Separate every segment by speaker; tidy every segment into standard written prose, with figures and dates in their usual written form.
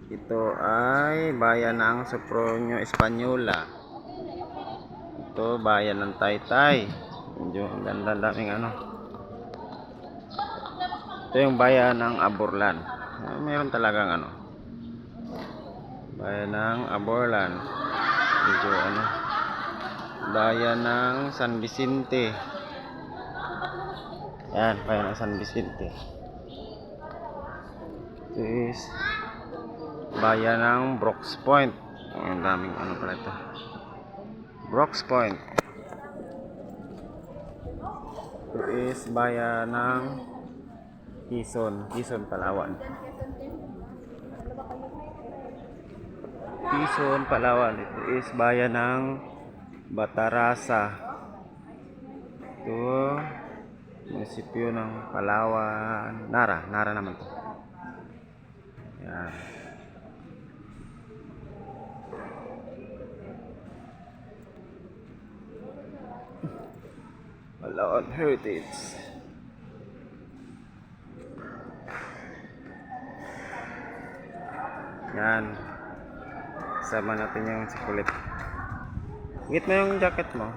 Speaker 1: Ito ay bayan ng Sopronio Española. Ito bayan ng Taytay. Medyo ang ganda, daming ano. Ito yung bayan ng Aborlan. Meron talagang ano. Bayan ng Aborlan. Medyo ano. Bayan ng San Vicente. Yan, bayan ng San Vicente. Ito is bayan ng Brooks Point. Ang daming ano pala ito. Brooks Point. Ito is bayan ng Quezon, Palawan. Quezon, Palawan. Ito is bayan ng Batarasa. Ito munisipyo ng Palawan. Nara naman to. Yan. Palawan Heritage. Yan. Sama natin yung sikulit. Git mo yung jacket mo.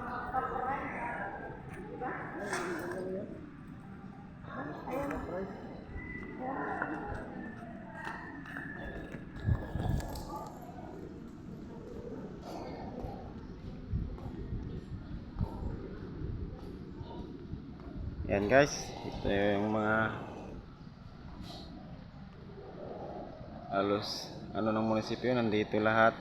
Speaker 1: Yan guys, ito yung mga halos ano ng munisipyo, nandito lahat.